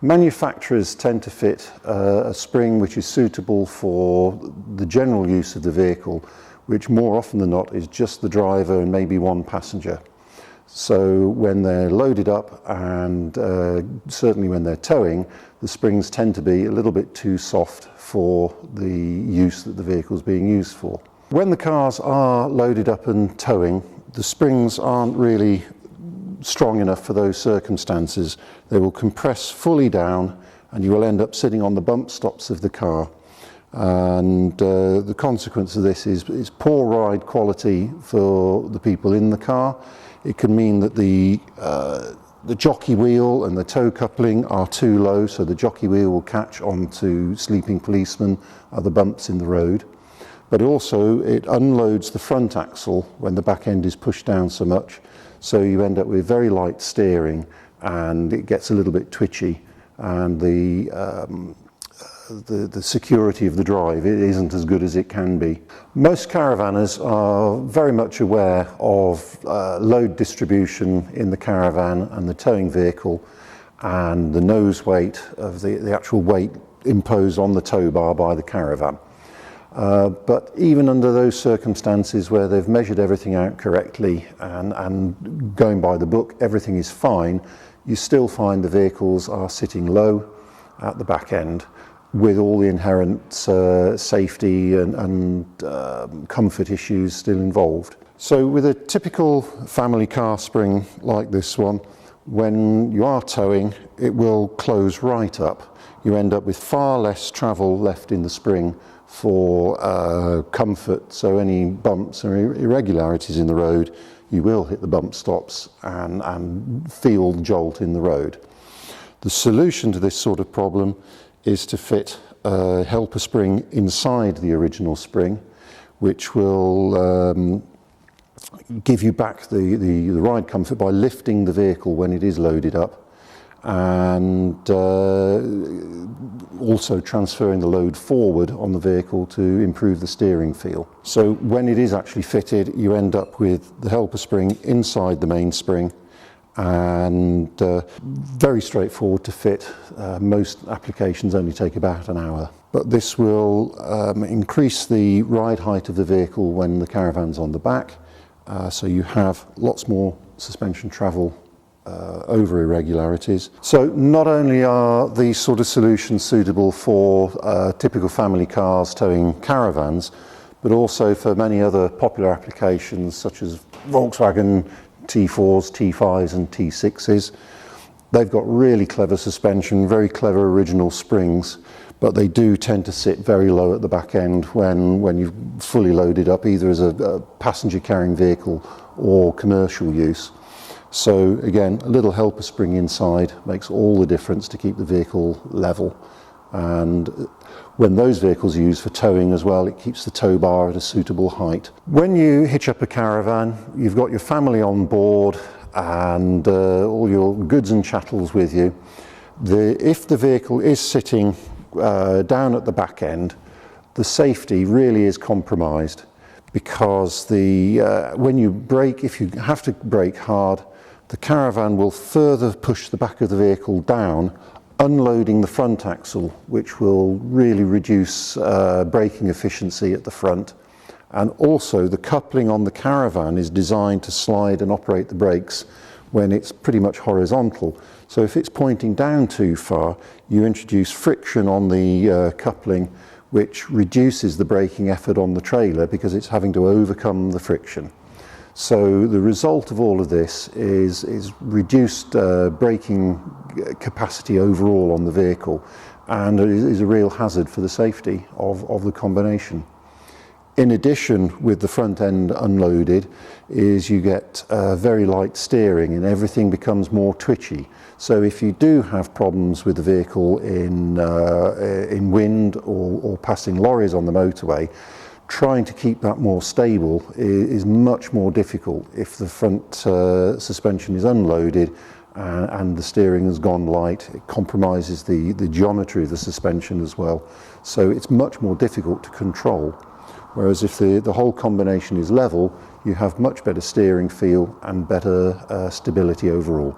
Manufacturers tend to fit a spring which is suitable for the general use of the vehicle, which more often than not is just the driver and maybe one passenger. So when they're loaded up and certainly when they're towing, the springs tend to be a little bit too soft for the use that the vehicle is being used for. When the cars are loaded up and towing, the springs aren't really strong enough for those circumstances. They will compress fully down and you will end up sitting on the bump stops of the car. And the consequence of this is poor ride quality for the people in the car. It can mean that the jockey wheel and the tow coupling are too low, so the jockey wheel will catch onto sleeping policemen, other bumps in the road. But also it unloads the front axle when the back end is pushed down so much, so you end up with very light steering and it gets a little bit twitchy, and the security of the drive, it isn't as good as it can be. Most caravanners are very much aware of load distribution in the caravan and the towing vehicle and the nose weight of the actual weight imposed on the tow bar by the caravan. But even under those circumstances where they've measured everything out correctly and going by the book, everything is fine, you still find the vehicles are sitting low at the back end, with all the inherent safety and comfort issues still involved. So with a typical family car spring like this one, when you are towing, it will close right up. You end up with far less travel left in the spring for comfort, so any bumps or irregularities in the road, you will hit the bump stops and feel the jolt in the road. The solution to this sort of problem is to fit a helper spring inside the original spring, which will give you back the ride comfort by lifting the vehicle when it is loaded up, and also transferring the load forward on the vehicle to improve the steering feel. So when it is actually fitted, you end up with the helper spring inside the main spring, and very straightforward to fit. Most applications only take about an hour. But this will increase the ride height of the vehicle when the caravan's on the back, so you have lots more suspension travel over irregularities. So not only are these sort of solutions suitable for typical family cars towing caravans, but also for many other popular applications such as Volkswagen T4s, T5s and T6s. They've got really clever suspension, very clever original springs, but they do tend to sit very low at the back end when you've fully loaded up, either as a passenger carrying vehicle or commercial use. So again, a little helper spring inside makes all the difference to keep the vehicle level. And when those vehicles are used for towing as well, it keeps the tow bar at a suitable height. When you hitch up a caravan, you've got your family on board and all your goods and chattels with you. If the vehicle is sitting down at the back end, the safety really is compromised, because when you brake, if you have to brake hard, the caravan will further push the back of the vehicle down, unloading the front axle, which will really reduce braking efficiency at the front. And also the coupling on the caravan is designed to slide and operate the brakes when it's pretty much horizontal. So if it's pointing down too far, you introduce friction on the coupling, which reduces the braking effort on the trailer because it's having to overcome the friction. So the result of all of this is reduced braking capacity overall on the vehicle, and it is a real hazard for the safety of the combination. In addition, with the front end unloaded, is you get very light steering and everything becomes more twitchy. So if you do have problems with the vehicle in wind or passing lorries on the motorway, trying to keep that more stable is much more difficult if the front suspension is unloaded and the steering has gone light. It compromises the geometry of the suspension as well. So it's much more difficult to control. Whereas if the whole combination is level, you have much better steering feel and better stability overall.